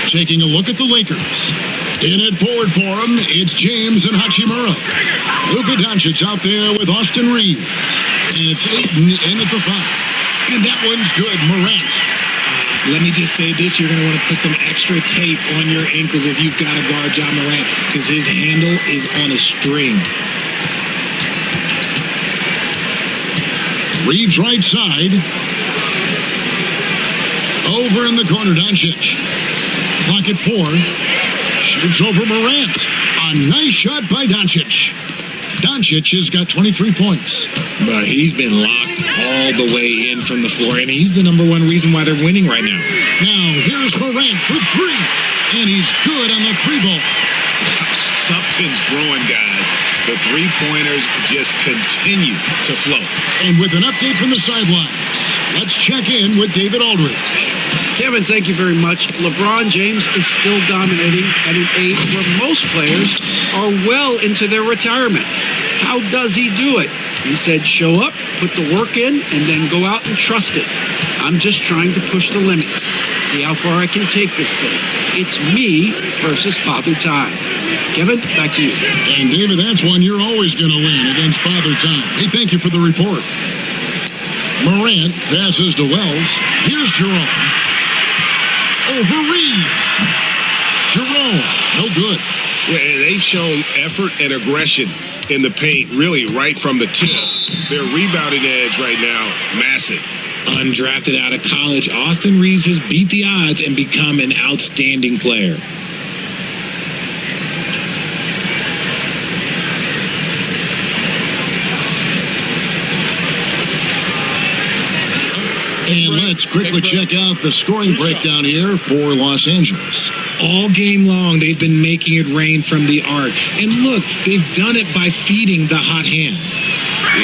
Taking a look at the Lakers. In at forward for him, it's James and Hachimura. Luka Doncic out there with Austin Reeves. And it's Ayton in at the 5. And that one's good. Morant. Let me just say this. You're going to want to put some extra tape on your ankles if you've got to guard John Morant, because his handle is on a string. Reeves right side. Over in the corner, Doncic. Clock at 4. Shoots over Morant. A nice shot by Doncic. Doncic has got 23 points. But he's been locked all the way in from the floor, and he's the number one reason why they're winning right now. Now, here's Morant for 3. And he's good on the 3 ball. Something's brewing, guys. The three-pointers just continue to flow. And with an update from the sidelines, let's check in with David Aldridge. Kevin, thank you very much. LeBron James is still dominating at an age where most players are well into their retirement. How does he do it? He said, show up, put the work in, and then go out and trust it. I'm just trying to push the limit. See how far I can take this thing. It's me versus Father Time. Kevin, back to you. And David, that's one you're always going to win against Father Time. Hey, thank you for the report. Morant passes to Wells. Here's Jerome. Over Reeves. Jerome, no good. Yeah, they've shown effort and aggression in the paint, really right from the tip. Their rebounding edge right now, massive. Undrafted out of college, Austin Reeves has beat the odds and become an outstanding player. And let's quickly check out the scoring breakdown here for Los Angeles. All game long, they've been making it rain from the arc. And look, they've done it by feeding the hot hands.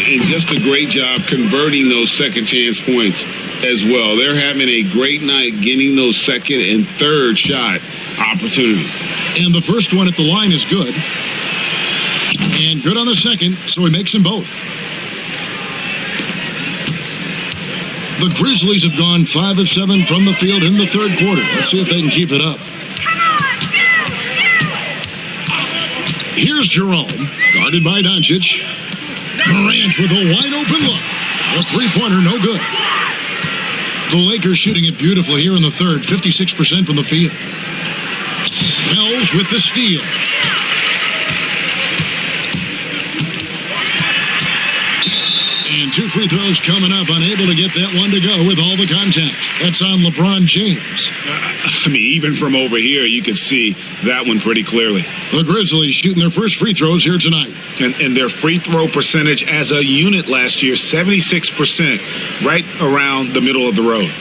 And just a great job converting those second chance points as well. They're having a great night getting those second and third shot opportunities. And the first one at the line is good. And good on the second, so he makes them both. The Grizzlies have gone 5 of 7 from the field in the third quarter. Let's see if they can keep it up. Here's Jerome, guarded by Doncic. Morant with a wide open look. The three-pointer, no good. The Lakers shooting it beautifully here in the third, 56% from the field. Wells with the steal. And 2 free throws coming up, unable to get that one to go with all the contact. That's on LeBron James. Even from over here, you can see that one pretty clearly. The Grizzlies shooting their first free throws here tonight. And their free throw percentage as a unit last year, 76%, right around the middle of the road.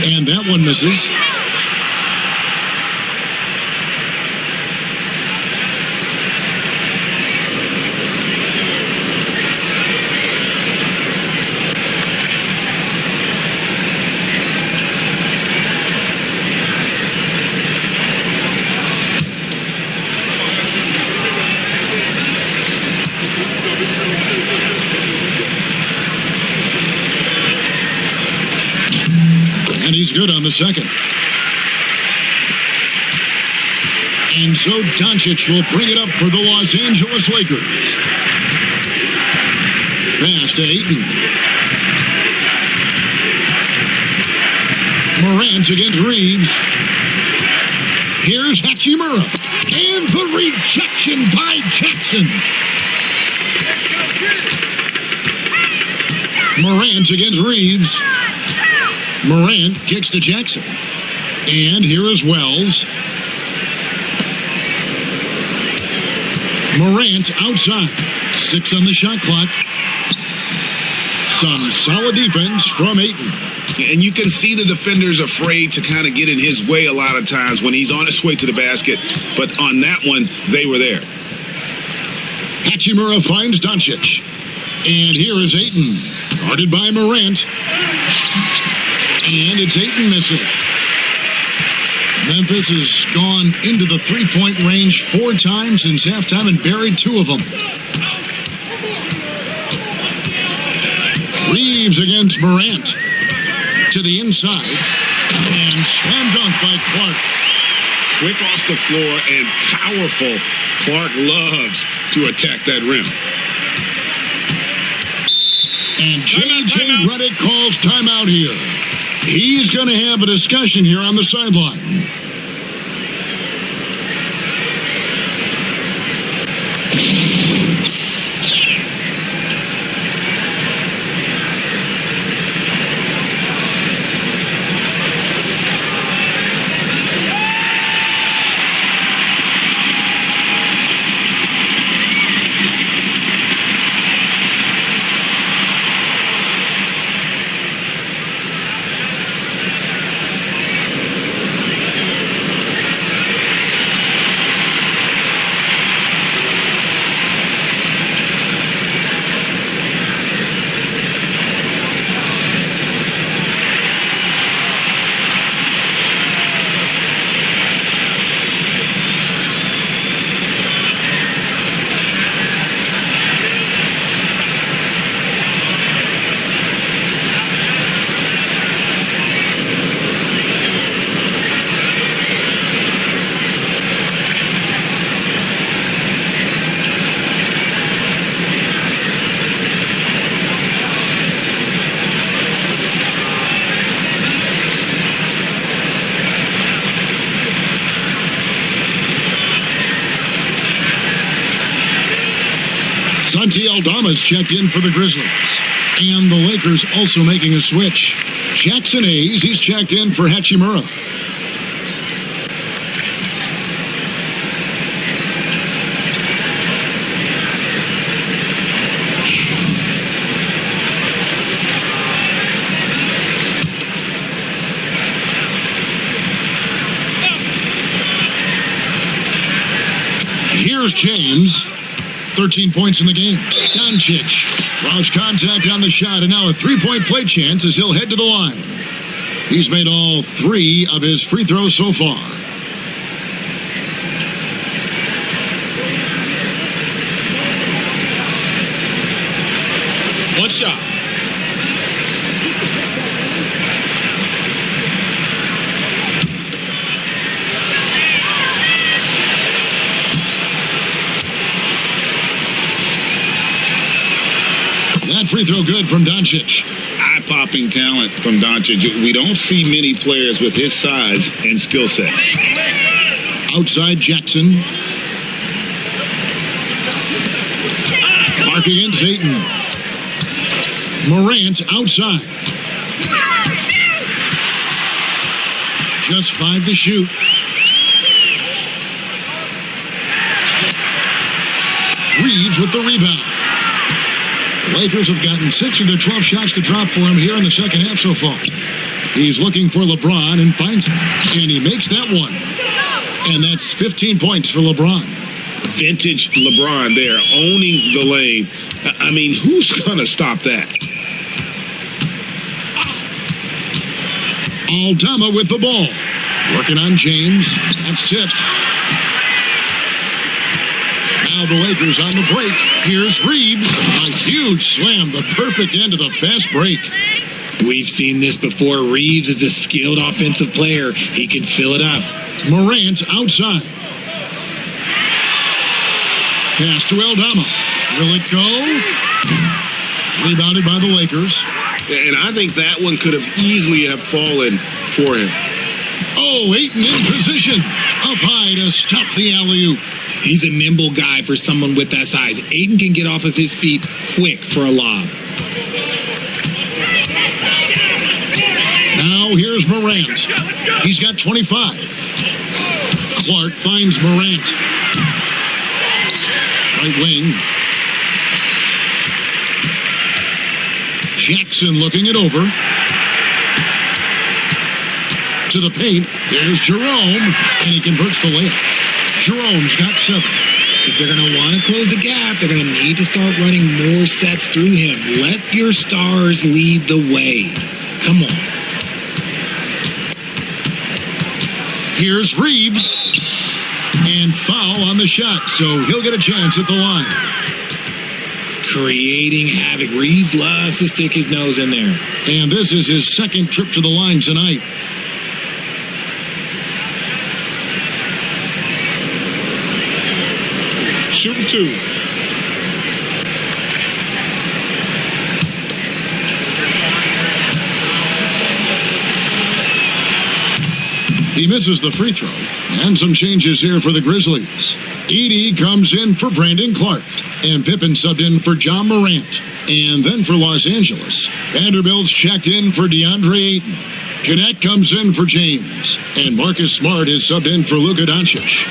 And that one misses. And he's good on the second. And so Doncic will bring it up for the Los Angeles Lakers. Pass to Ayton. Morant against Reeves. Here's Hachimura. And the rejection by Jackson. Morant against Reeves. Morant kicks to Jackson. And here is Wells. Morant outside. 6 on the shot clock. Some solid defense from Ayton. And you can see the defenders afraid to kind of get in his way a lot of times when he's on his way to the basket. But on that one, they were there. Hachimura finds Doncic. And here is Ayton, guarded by Morant. And it's Ayton missing. Memphis has gone into the three-point range 4 times since halftime and buried 2 of them. Reeves against Morant. To the inside. And slam dunk by Clark. Quick off the floor and powerful. Clark loves to attack that rim. And J.J. Redick calls timeout here. He's going to have a discussion here on the sideline. Santi Aldama's checked in for the Grizzlies. And the Lakers also making a switch. Jackson Hayes, he's checked in for Hachimura. Here's James. 13 points in the game. Doncic draws contact on the shot, and now a three-point play chance as he'll head to the line. He's made all 3 of his free throws so far. One shot. That free throw good from Doncic. Eye-popping talent from Doncic. We don't see many players with his size and skill set. Outside Jackson. Clark against Ayton. Morant outside. Just 5 to shoot. Reeves with the rebound. The Lakers have gotten 6 of their 12 shots to drop for him here in the second half so far. He's looking for LeBron and finds him. And he makes that one. And that's 15 points for LeBron. Vintage LeBron there, owning the lane. I mean, who's going to stop that? Aldama with the ball. Working on James. That's tipped. Now the Lakers on the break. Here's Reeves. A huge slam. The perfect end of the fast break. We've seen this before. Reeves is a skilled offensive player. He can fill it up. Morant outside. Pass to Aldama. Will it go? Rebounded by the Lakers. And I think that one could have easily have fallen for him. Oh, Ayton in position. Up high to stuff the alley-oop. He's a nimble guy for someone with that size. Ayton can get off of his feet quick for a lob. Now here's Morant. He's got 25. Clark finds Morant. Right wing. Jackson looking it over. To the paint. There's Jerome. And he converts the layup. Jerome's got 7. If they're going to want to close the gap, they're going to need to start running more sets through him. Let your stars lead the way. Come on. Here's Reeves. And foul on the shot, so he'll get a chance at the line. Creating havoc. Reeves loves to stick his nose in there. And this is his second trip to the line tonight. Shooting 2. He misses the free throw. And some changes here for the Grizzlies. Edey comes in for Brandon Clark. And Pippen subbed in for John Morant. And then for Los Angeles, Vanderbilt's checked in for DeAndre Ayton. Connect comes in for James. And Marcus Smart is subbed in for Luka Doncic.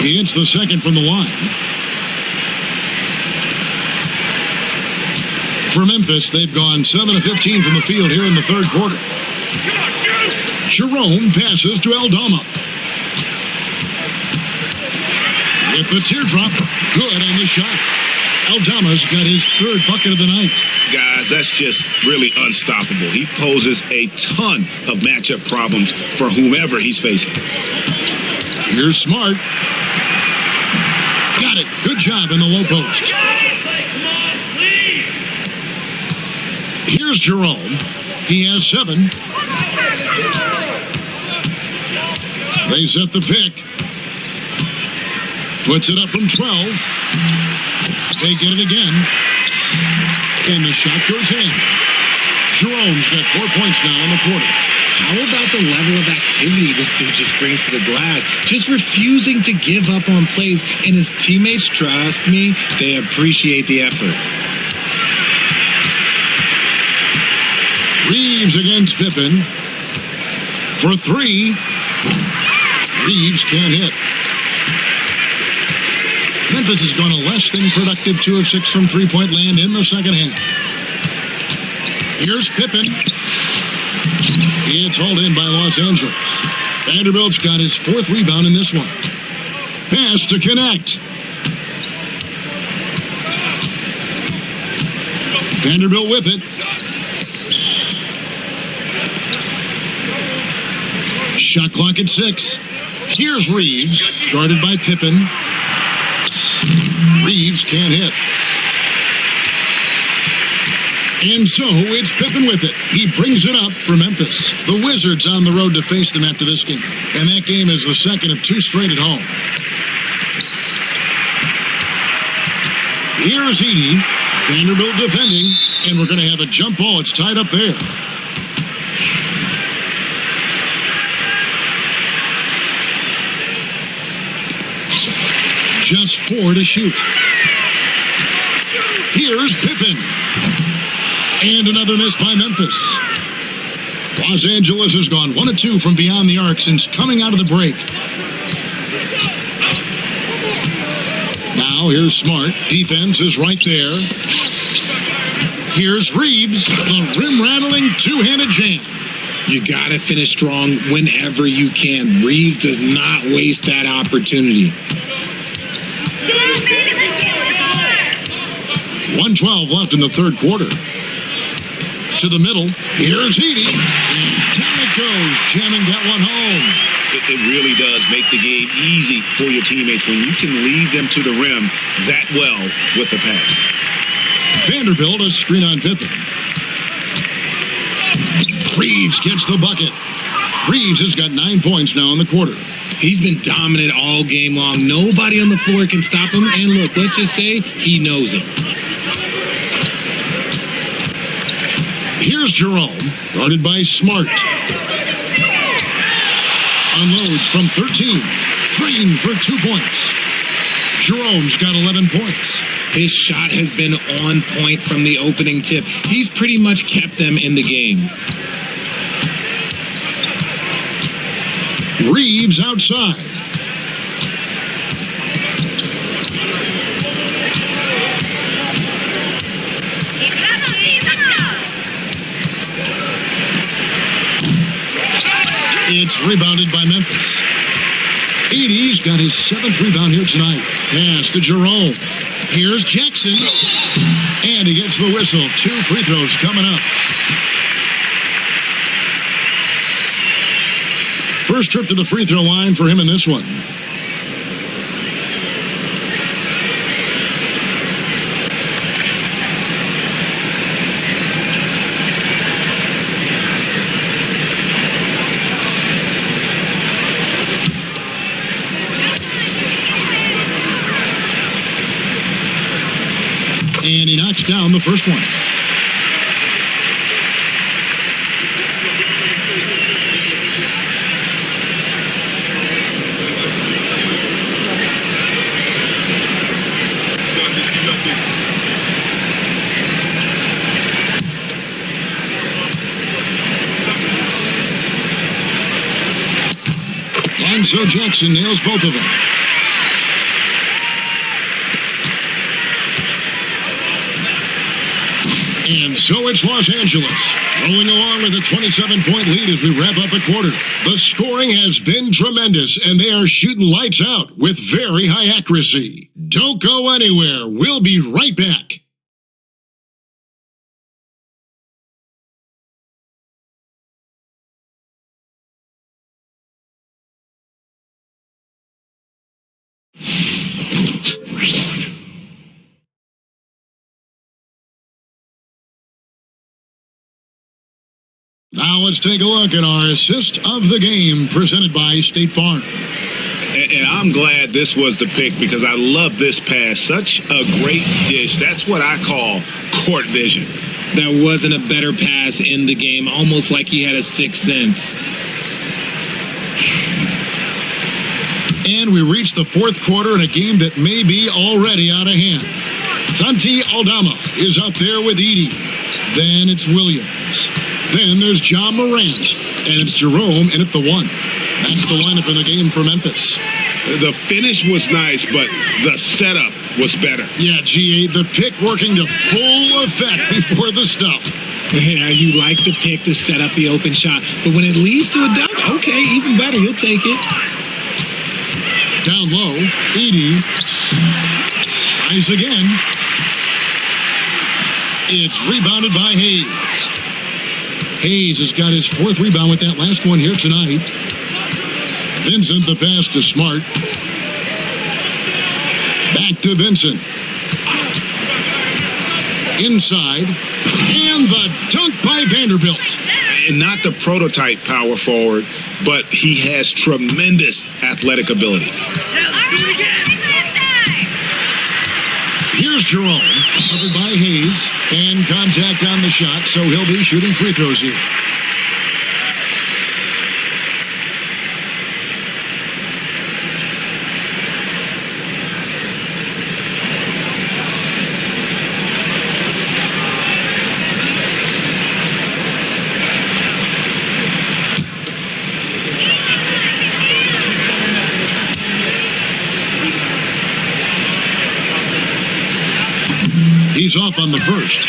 He hits the second from the line. For Memphis, they've gone 7 of 15 from the field here in the third quarter. Jerome passes to Aldama. With the teardrop, good on the shot. Aldama's got his third bucket of the night. Guys, that's just really unstoppable. He poses a ton of matchup problems for whomever he's facing. Here's Smart. Got it. Good job in the low post. Here's Jerome. He has 7. They set the pick. Puts it up from 12. They get it again. And the shot goes in. Jerome's got 4 points now in the quarter. How about the level of activity this dude just brings to the glass? Just refusing to give up on plays. And his teammates, trust me, they appreciate the effort. Reeves against Pippen. For 3. Reeves can't hit. Memphis has gone a less than productive 2 of 6 from three-point land in the second half. Here's Pippen. It's hauled in by Los Angeles. Vanderbilt's got his 4th rebound in this one. Pass to Connect. Vanderbilt with it. Shot clock at 6. Here's Reeves, guarded by Pippen. Reeves can't hit. And so it's Pippen with it. He brings it up for Memphis. The Wizards on the road to face them after this game. And that game is the second of 2 straight at home. Here's Edey. Vanderbilt defending. And we're going to have a jump ball. It's tied up there. Just 4 to shoot. Here's Pippen. And another miss by Memphis. Los Angeles has gone 1 of 2 from beyond the arc since coming out of the break. Now here's Smart. Defense is right there. Here's Reeves. The rim-rattling two-handed jam. You got to finish strong whenever you can. Reeves does not waste that opportunity. 1:12 left in the third quarter. To the middle. Here's Edey. And down it goes. Jamming that one home. It really does make the game easy for your teammates when you can lead them to the rim that well with a pass. Vanderbilt, a screen on Pippen. Reeves gets the bucket. Reeves has got 9 points now in the quarter. He's been dominant all game long. Nobody on the floor can stop him. And look, let's just say he knows it. Here's Jerome, guarded by Smart. Unloads from 13. Drained for 2 points. Jerome's got 11 points. His shot has been on point from the opening tip. He's pretty much kept them in the game. Reeves outside. It's rebounded by Memphis. Edey's got his 7th rebound here tonight. Pass to Jerome. Here's Jackson. And he gets the whistle. 2 free throws coming up. First trip to the free throw line for him in this one. And he knocks down the first one. And so Jackson nails both of them. And so it's Los Angeles, rolling along with a 27-point lead as we wrap up the quarter. The scoring has been tremendous, and they are shooting lights out with very high accuracy. Don't go anywhere. We'll be right back. Now let's take a look at our assist of the game presented by State Farm. And I'm glad this was the pick because I love this pass. Such a great dish. That's what I call court vision. There wasn't a better pass in the game, almost like he had a sixth sense. And we reach the fourth quarter in a game that may be already out of hand. Santi Aldama is out there with Edey. Then it's Williams. Then there's John Morant. And it's Jerome in at the one. That's the lineup in the game for Memphis. The finish was nice, but the setup was better. Yeah, GA, the pick working to full effect before the stuff. Yeah, you like the pick to set up the open shot. But when it leads to a dunk, okay, even better. You'll take it. Down low, Edey tries again. It's rebounded by Hayes. Hayes has got his fourth rebound with that last one here tonight. Vincent, the pass to Smart. Back to Vincent. Inside. And the dunk by Vanderbilt. And not the prototype power forward, but he has tremendous athletic ability. Here's Jerome, covered by Hayes, and contact on the shot, so he'll be shooting free throws here. He's off on the first.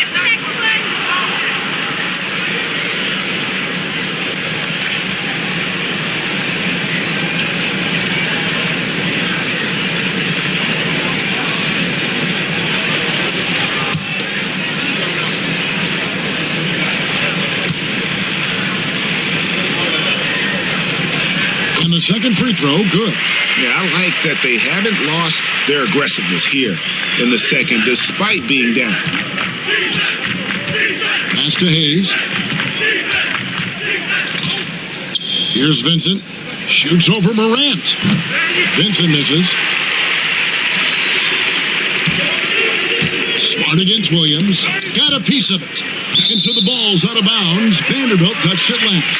And the second free throw, good. Yeah, I like that they haven't lost their aggressiveness here in the second, despite being down. Pass to Hayes. Here's Vincent. Shoots over Morant. Vincent misses. Smart against Williams. Got a piece of it. And so the ball's out of bounds. Vanderbilt touched it last.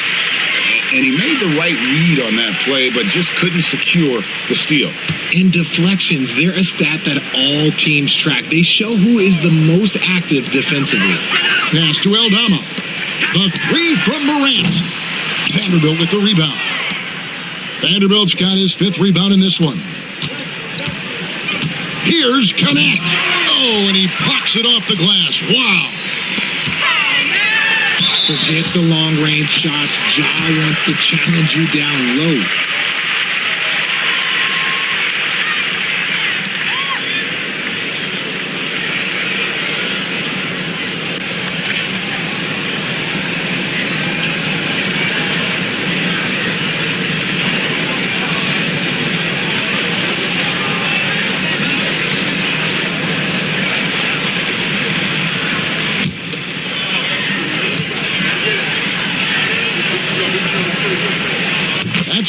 And he made the right read on that play, but just couldn't secure the steal. And deflections, they're a stat that all teams track. They show who is the most active defensively. Pass to Aldama. The three from Morant. Vanderbilt with the rebound. Vanderbilt's got his fifth rebound in this one. Here's Connect. Oh, and he pucks it off the glass. Wow. Forget the long-range shots. Ja wants to challenge you down low.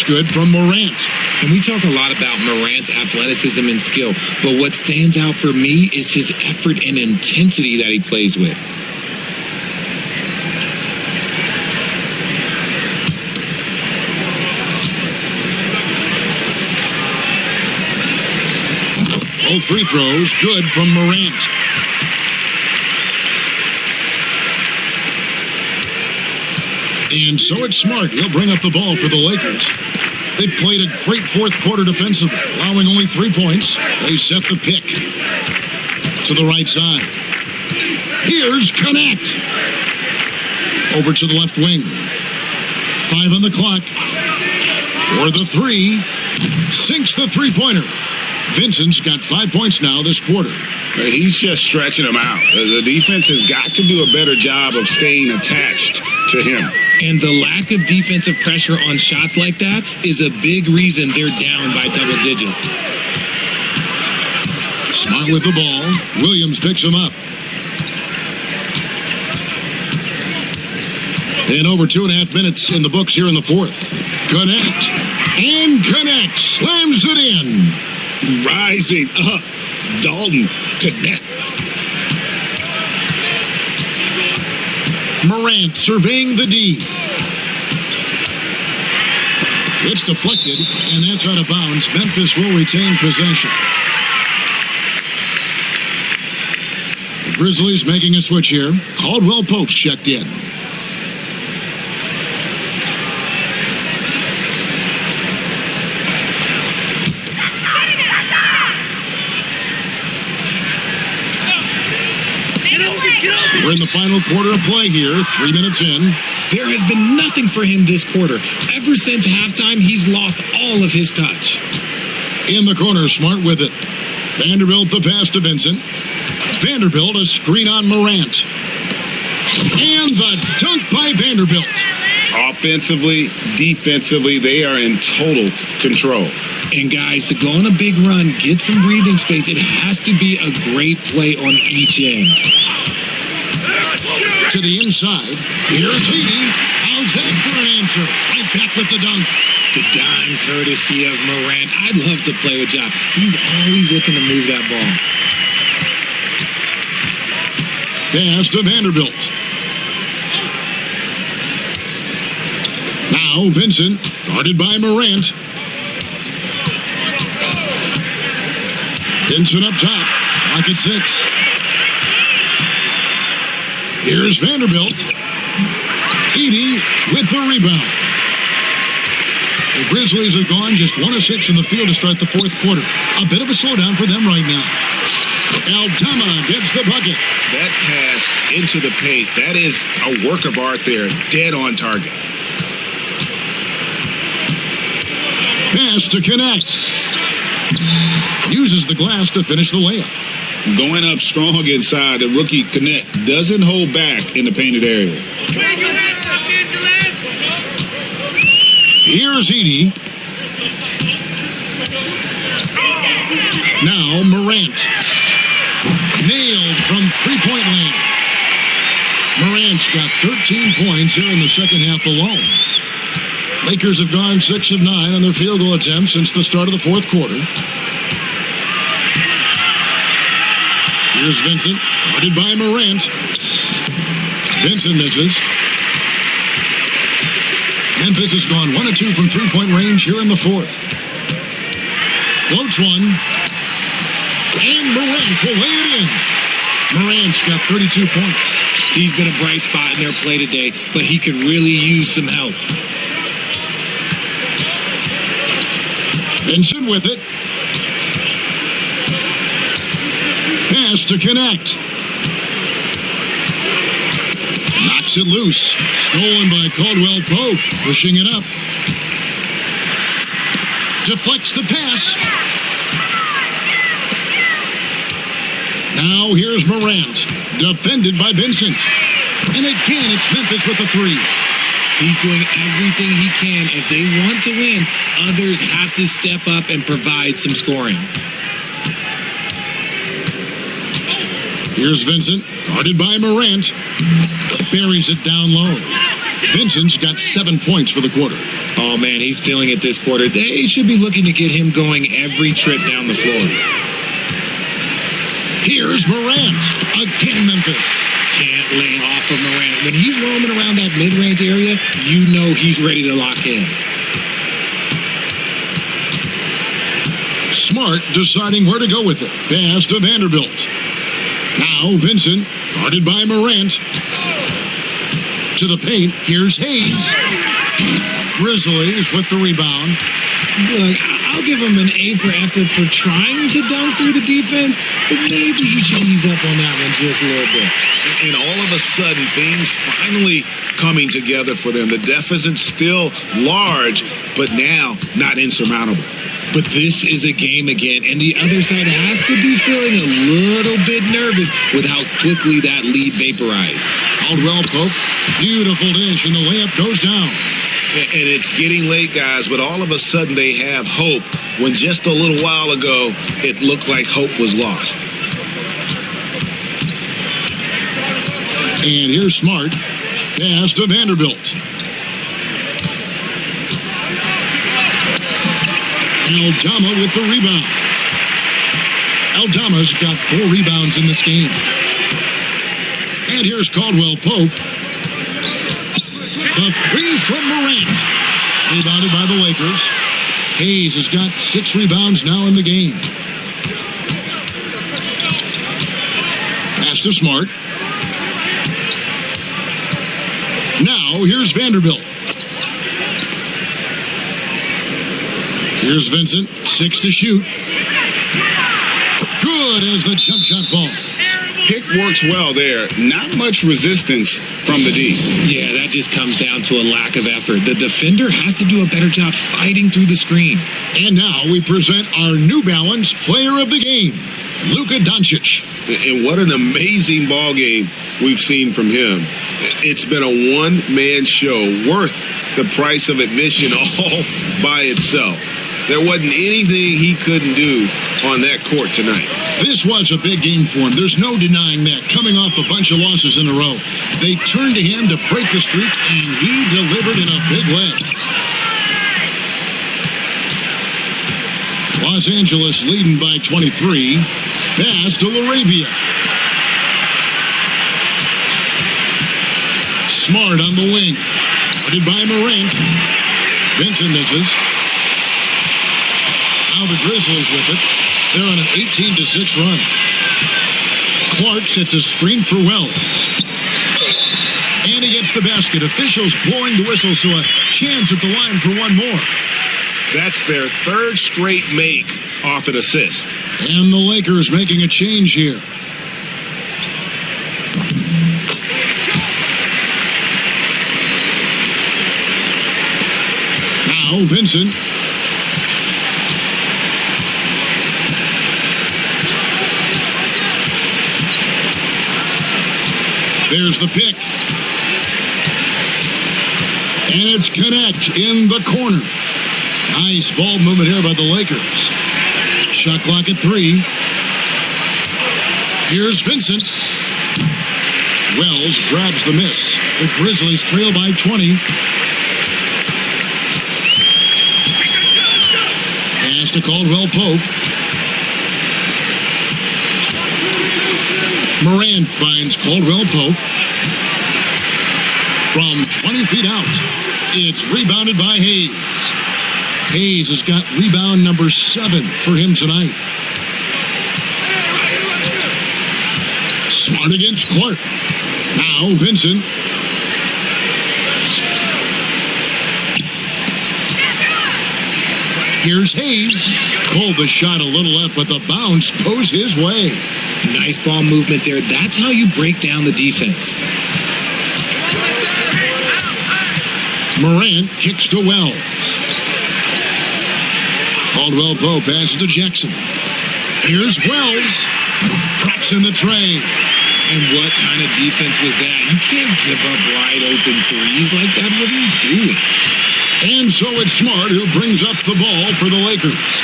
That's good from Morant. And we talk a lot about Morant's athleticism and skill, but what stands out for me is his effort and intensity that he plays with. Both free throws good from Morant. And so it's Smart. He'll bring up the ball for the Lakers. They played a great fourth quarter defensively, allowing only 3 points. They set the pick to the right side. Here's Connect. Over to the left wing. 5 on the clock. For the three. Sinks the three-pointer. Vincent's got 5 points now this quarter. He's just stretching them out. The defense has got to do a better job of staying attached to him. And the lack of defensive pressure on shots like that is a big reason they're down by double digits. Smart with the ball. Williams picks him up. And over 2.5 minutes in the books here in the fourth. Connect. And Connect. Slams it in. Rising up. Dalton, Connect. Morant surveying the D. It's deflected, and that's out of bounds. Memphis will retain possession. The Grizzlies making a switch here. Caldwell Pope's checked in. We're in the final quarter of play here, 3 minutes in. There has been nothing for him this quarter. Ever since halftime, he's lost all of his touch. In the corner, Smart with it. Vanderbilt the pass to Vincent. Vanderbilt a screen on Morant. And the dunk by Vanderbilt. Offensively, defensively, they are in total control. And guys, to go on a big run, get some breathing space, it has to be a great play on each end. To the inside. Here's Heaney. How's that for an answer? Right back with the dunk. The dime courtesy of Morant. I'd love to play with Ja. He's always looking to move that ball. Pass to Vanderbilt. Now Vincent, guarded by Morant. Vincent up top. Lock at 6. Here's Vanderbilt. Edey with the rebound. The Grizzlies have gone just 1 of 6 in the field to start the fourth quarter. A bit of a slowdown for them right now. Aldama gets the bucket. That pass into the paint, that is a work of art there. Dead on target. Pass to Connect. Uses the glass to finish the layup. Going up strong inside, the rookie Connect doesn't hold back in the painted area. Here's Edey. Now Morant. Nailed from three-point land. Morant's got 13 points here in the second half alone. Lakers have gone 6 of 9 on their field goal attempts since the start of the fourth quarter. Here's Vincent, guarded by Morant. Vincent misses. Memphis has gone 1 of 2 from three-point range here in the fourth. Floats one. And Morant will lay it in. Morant's got 32 points. He's been a bright spot in their play today, but he could really use some help. Vincent with it. Pass to Connect. Knocks it loose. Stolen by Caldwell Pope. Pushing it up. Deflects the pass. Now here's Morant. Defended by Vincent. And again, it's Memphis with the three. He's doing everything he can. If they want to win, others have to step up and provide some scoring. Here's Vincent, guarded by Morant. Buries it down low. Vincent's got 7 points for the quarter. Oh, man, he's feeling it this quarter. They should be looking to get him going every trip down the floor. Here's Morant. Again, Memphis. Can't lay off of Morant. When he's roaming around that mid-range area, you know he's ready to lock in. Smart deciding where to go with it. Pass to Vanderbilt. Now Vincent, guarded by Morant. To the paint. Here's Hayes. Grizzlies with the rebound. Look, I'll give him an A for effort for trying to dunk through the defense, but maybe he should ease up on that one just a little bit. And all of a sudden, things finally coming together for them. The deficit's still large, but now not insurmountable. But this is a game again, and the other side has to be feeling a little bit nervous with how quickly that lead vaporized. Caldwell Pope, beautiful dish, and the layup goes down. And it's getting late, guys, but all of a sudden they have hope when just a little while ago it looked like hope was lost. And here's Smart. Pass to Vanderbilt. Aldama with the rebound. Aldama's got 4 rebounds in this game. And here's Caldwell Pope. The 3 from Morant. Rebounded by the Lakers. Hayes has got 6 rebounds now in the game. Pass to Smart. Now here's Vanderbilt. Here's Vincent, 6 to shoot. Good as the jump shot falls. Pick works well there. Not much resistance from the D. Yeah, that just comes down to a lack of effort. The defender has to do a better job fighting through the screen. And now we present our New Balance Player of the Game, Luka Doncic. And what an amazing ball game we've seen from him. It's been a one-man show worth the price of admission all by itself. There wasn't anything he couldn't do on that court tonight. This was a big game for him. There's no denying that. Coming off a bunch of losses in a row, they turned to him to break the streak, and he delivered in a big way. Los Angeles leading by 23. Pass to LaRavia. Smart on the wing. Guarded by Morant. Vincent misses. Now the Grizzlies with it. They're on an 18-6 run. Clark sets a screen for Wells. And he gets the basket. Officials blowing the whistle, so a chance at the line for one more. That's their 3rd straight make off an assist. And the Lakers making a change here. Now Vincent. There's the pick. And it's Connect in the corner. Nice ball movement here by the Lakers. Shot clock at 3. Here's Vincent. Wells grabs the miss. The Grizzlies trail by 20. Pass to Caldwell Pope. Morant finds Caldwell Pope. From 20 feet out, it's rebounded by Hayes. Hayes has got rebound number 7 for him tonight. Smart against Clark. Now Vincent. Here's Hayes. Pulled the shot a little left, but the bounce goes his way. Nice ball movement there. That's how you break down the defense. Morant kicks to Wells. Caldwell Pope passes to Jackson. Here's Wells. Drops in the tray. And what kind of defense was that? You can't give up wide open threes like that. What are you doing? And so it's Smart who brings up the ball for the Lakers.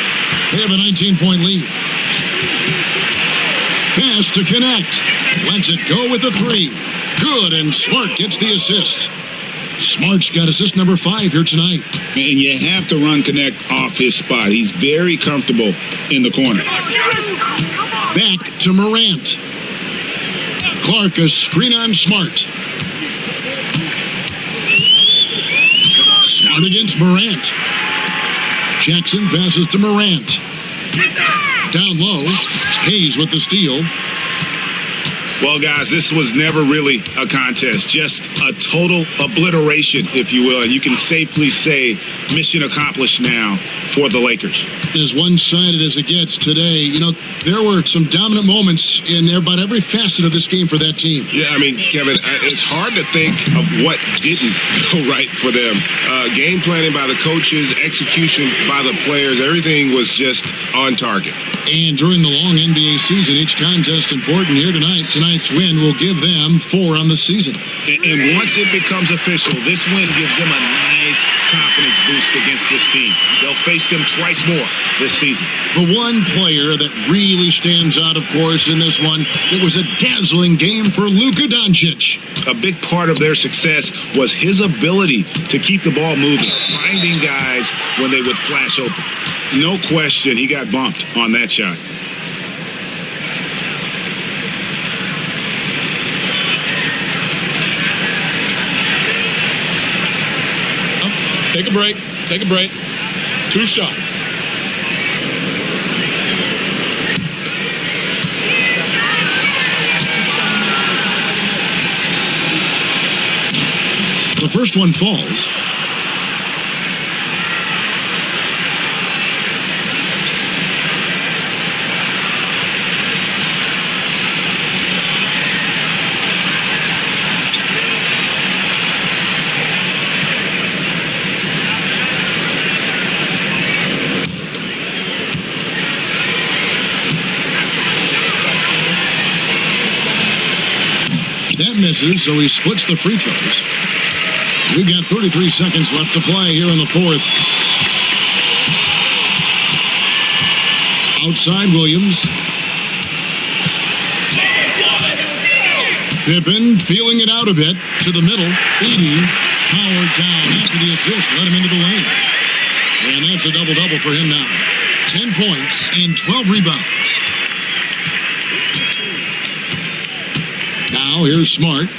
They have a 19-point lead. Pass to Connect. Lets it go with the 3. Good, and Smart gets the assist. Smart's got assist number 5 here tonight. And you have to run Connect off his spot. He's very comfortable in the corner. Back to Morant. Clark, a screen on Smart. Smart against Morant. Jackson passes to Morant. Down low. Hayes with the steal. Well, guys, this was never really a contest, just a total obliteration, if you will. And you can safely say mission accomplished now for the Lakers. As one-sided as it gets today, you know, there were some dominant moments in about every facet of this game for that team. Yeah, I mean, Kevin, it's hard to think of what didn't go right for them. Game planning by the coaches, execution by the players, everything was just on target. And during the long NBA season, each contest important here tonight. Tonight's win will give them 4 on the season. And once it becomes official, this win gives them a nice confidence boost against this team. They'll face them twice more this season. The one player that really stands out, of course, in this one, it was a dazzling game for Luka Doncic. A big part of their success was his ability to keep the ball moving, finding guys when they would flash open. No question, he got bumped on that shot. Take a break. Take a break. 2 shots. The first one falls. That misses, so he splits the free throws. We've got 33 seconds left to play here in the 4th. Outside Williams. Pippen feeling it out a bit to the middle. Edey powered down after the assist, let him into the lane. And that's a double-double for him now. 10 points and 12 rebounds. Now here's Smart.